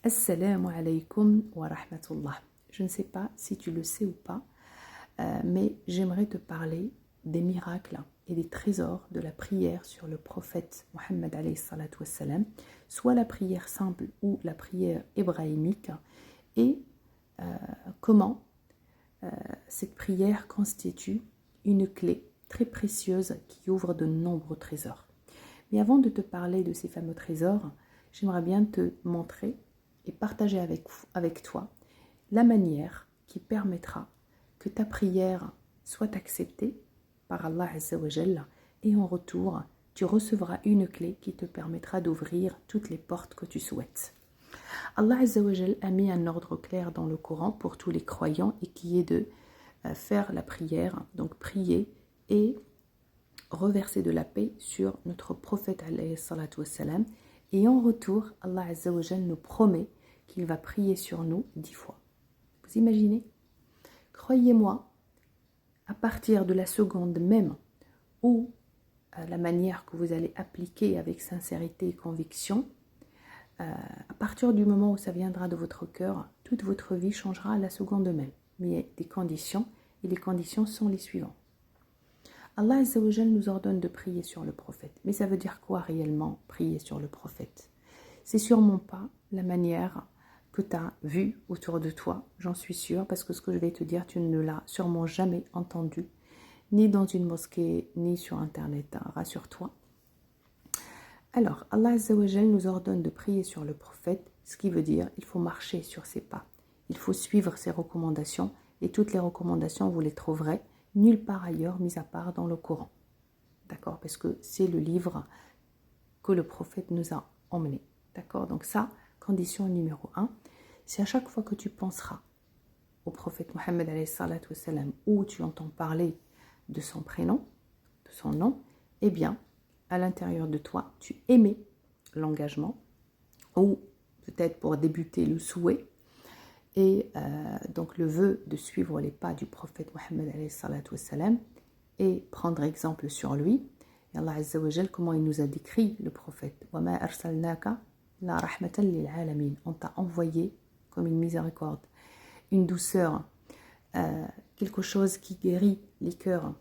Assalamu alaikum wa rahmatullah. Je ne sais pas si tu le sais ou pas, mais j'aimerais te parler des miracles et des trésors de la prière sur le prophète Mohammed alayhi salatu wassalam, soit la prière simple ou la prière hébraïmique, et comment cette prière constitue une clé très précieuse qui ouvre de nombreux trésors. Mais avant de te parler de ces fameux trésors, j'aimerais bien te montrer et partager avec toi la manière qui permettra que ta prière soit acceptée par Allah Azza wa Jalla, et en retour, tu recevras une clé qui te permettra d'ouvrir toutes les portes que tu souhaites. Allah Azza wa Jalla a mis un ordre clair dans le Coran pour tous les croyants, et qui est de faire la prière, donc prier et reverser de la paix sur notre prophète alayhi salatu wassalam. Et en retour, Allah Azza wa Jalla nous promet qu'il va prier sur nous 10 fois. Vous imaginez? Croyez-moi, à partir de la seconde même où la manière que vous allez appliquer avec sincérité et conviction, à partir du moment où ça viendra de votre cœur, toute votre vie changera à la seconde même. Mais il y a des conditions, et les conditions sont les suivantes. Allah Azza wa Jalla nous ordonne de prier sur le prophète. Mais ça veut dire quoi réellement, prier sur le prophète? C'est sûrement pas la manière que tu as vue autour de toi, j'en suis sûre, parce que ce que je vais te dire, tu ne l'as sûrement jamais entendu, ni dans une mosquée, ni sur Internet, hein, rassure-toi. Alors, Allah Azza wa Jalla nous ordonne de prier sur le prophète, ce qui veut dire il faut marcher sur ses pas. Il faut suivre ses recommandations, et toutes les recommandations, vous les trouverez nulle part ailleurs, mis à part dans le Coran. D'accord? Parce que c'est le livre que le prophète nous a emmené. D'accord? Donc ça, condition numéro 1, c'est à chaque fois que tu penseras au prophète Mohammed alayhi salatu wassalam, ou tu entends parler de son prénom, de son nom, eh bien, à l'intérieur de toi, tu émets l'engagement, ou peut-être pour débuter le souhait, et donc le vœu de suivre les pas du prophète Mohammed alayhi salatu wassalam et prendre exemple sur lui. Et Allah Azza wa Jal, comment il nous a décrit le prophète? Wa ma arsalnaka la rahmatan lil alamin. On t'a envoyé comme une miséricorde, une douceur, quelque chose qui guérit les cœurs,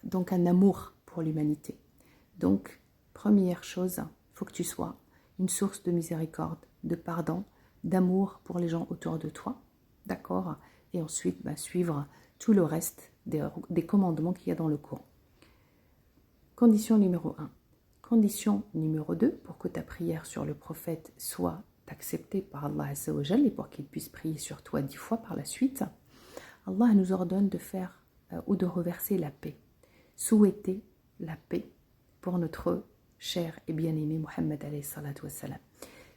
donc un amour pour l'humanité. Donc, première chose, il faut que tu sois une source de miséricorde, de pardon, d'amour pour les gens autour de toi, d'accord? Et ensuite, suivre tout le reste des commandements qu'il y a dans le Coran. Condition numéro 1. Condition numéro 2, pour que ta prière sur le prophète soit acceptée par Allah Azza wa Jalla et pour qu'il puisse prier sur toi 10 fois par la suite, Allah nous ordonne de faire ou de reverser la paix. Souhaiter la paix pour notre cher et bien-aimé Mohammed alayhi salatu wassalam.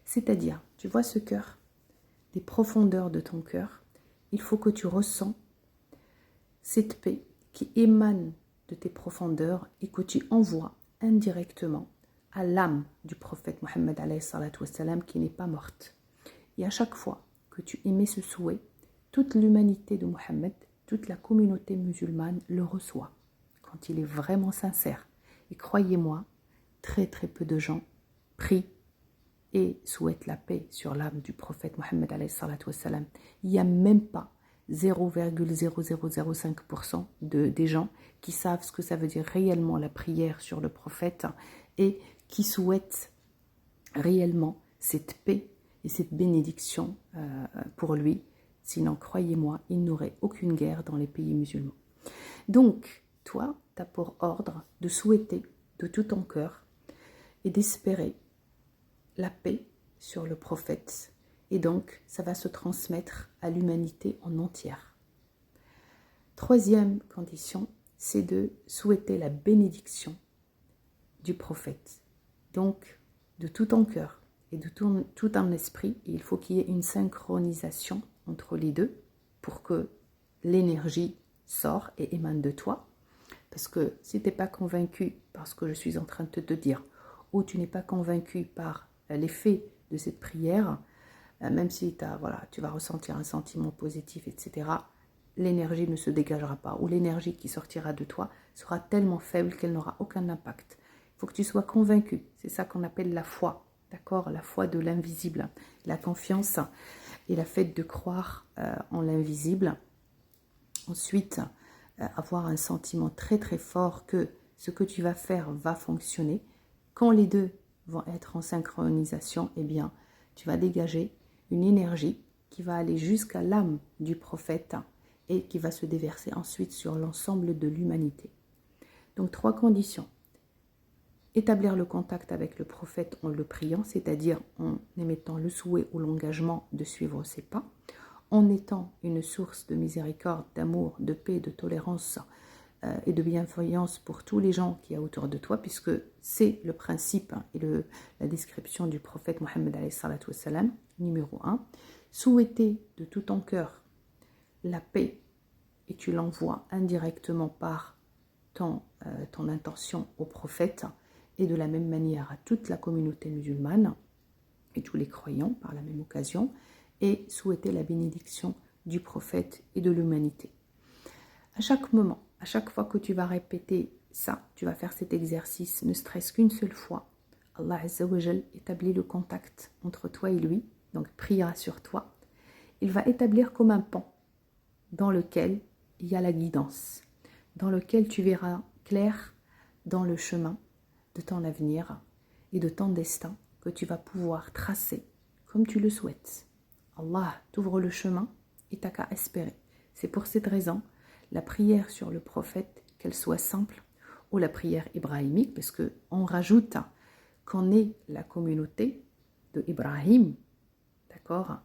C'est-à-dire, tu vois ce cœur, des profondeurs de ton cœur, il faut que tu ressens cette paix qui émane de tes profondeurs et que tu envoies indirectement à l'âme du prophète Mohammed alayhi salatu wassalam qui n'est pas morte. Et à chaque fois que tu émets ce souhait, toute l'humanité de Mohammed, toute la communauté musulmane le reçoit quand il est vraiment sincère. Et croyez-moi, très très peu de gens prient et souhaitent la paix sur l'âme du prophète Mohammed alayhi salatu wassalam. Il n'y a même pas 0,0005% des gens qui savent ce que ça veut dire réellement la prière sur le prophète et qui souhaitent réellement cette paix et cette bénédiction pour lui. Sinon, croyez-moi, il n'aurait aucune guerre dans les pays musulmans. Donc, toi, tu as pour ordre de souhaiter de tout ton cœur et d'espérer la paix sur le prophète. Et donc, ça va se transmettre à l'humanité en entière. Troisième condition, c'est de souhaiter la bénédiction du prophète. Donc, de tout ton cœur et de tout ton esprit, il faut qu'il y ait une synchronisation entre les deux pour que l'énergie sorte et émane de toi. Parce que si tu n'es pas convaincu par ce que je suis en train de te dire, ou tu n'es pas convaincu par l'effet de cette prière, même si tu vas ressentir un sentiment positif, etc., l'énergie ne se dégagera pas, ou l'énergie qui sortira de toi sera tellement faible qu'elle n'aura aucun impact. Il faut que tu sois convaincu, c'est ça qu'on appelle la foi, d'accord? La foi de l'invisible, la confiance et la fait de croire en l'invisible. Ensuite, avoir un sentiment très très fort que ce que tu vas faire va fonctionner. Quand les deux vont être en synchronisation, eh bien, tu vas dégager une énergie qui va aller jusqu'à l'âme du prophète et qui va se déverser ensuite sur l'ensemble de l'humanité. Donc, 3 conditions. Établir le contact avec le prophète en le priant, c'est-à-dire en émettant le souhait ou l'engagement de suivre ses pas, en étant une source de miséricorde, d'amour, de paix, de tolérance et de bienveillance pour tous les gens qui y a autour de toi, puisque c'est le principe et la description du prophète Mohammed numéro 1. Souhaiter de tout ton cœur la paix et tu l'envoies indirectement par ton intention au prophète et de la même manière à toute la communauté musulmane et tous les croyants par la même occasion, et souhaiter la bénédiction du prophète et de l'humanité. À chaque moment, à chaque fois que tu vas répéter ça, tu vas faire cet exercice, ne serait-ce qu'une seule fois, Allah Azza wa Jal établit le contact entre toi et lui, donc priera sur toi. Il va établir comme un pont dans lequel il y a la guidance, dans lequel tu verras clair dans le chemin de ton avenir et de ton destin que tu vas pouvoir tracer comme tu le souhaites. Allah t'ouvre le chemin et t'as qu'à espérer. C'est pour cette raison, la prière sur le prophète, qu'elle soit simple, ou la prière ibrahimique, parce qu'on rajoute qu'on est la communauté de Ibrahim, d'accord?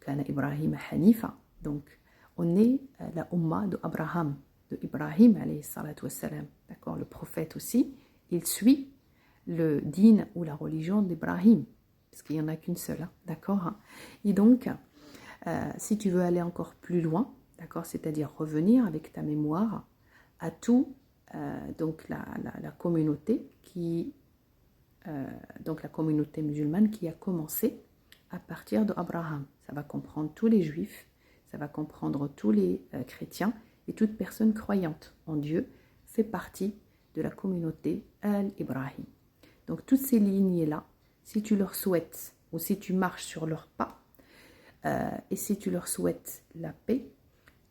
Kana Ibrahim Hanifa, donc on est la Ummah de Abraham, de Ibrahim alayhi salatu wassalam, d'accord? Le prophète aussi, il suit le dîn ou la religion d'Ibrahim, parce qu'il n'y en a qu'une seule, d'accord? Et donc, si tu veux aller encore plus loin, d'accord, c'est-à-dire revenir avec ta mémoire à tout, donc la communauté donc la communauté musulmane qui a commencé à partir d'Abraham. Ça va comprendre tous les juifs, ça va comprendre tous les chrétiens et toute personne croyante en Dieu fait partie de la communauté Al-Ibrahim. Donc toutes ces lignées-là, si tu leur souhaites ou si tu marches sur leurs pas, et si tu leur souhaites la paix,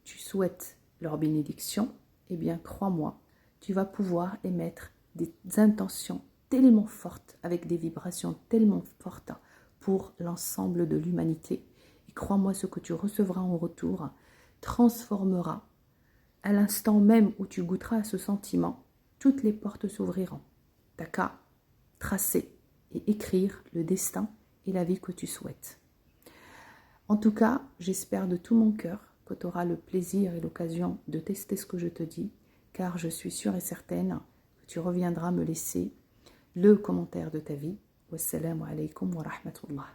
tu souhaites leur bénédiction, eh bien crois-moi, tu vas pouvoir émettre des intentions tellement fortes, avec des vibrations tellement fortes pour l'ensemble de l'humanité. Et crois-moi, ce que tu recevras en retour transformera, à l'instant même où tu goûteras à ce sentiment, toutes les portes s'ouvriront. T'as qu'à tracer et écrire le destin et la vie que tu souhaites. En tout cas, j'espère de tout mon cœur que tu auras le plaisir et l'occasion de tester ce que je te dis, car je suis sûre et certaine que tu reviendras me laisser le commentaire de ta vie. Wassalamu alaikum wa rahmatullah.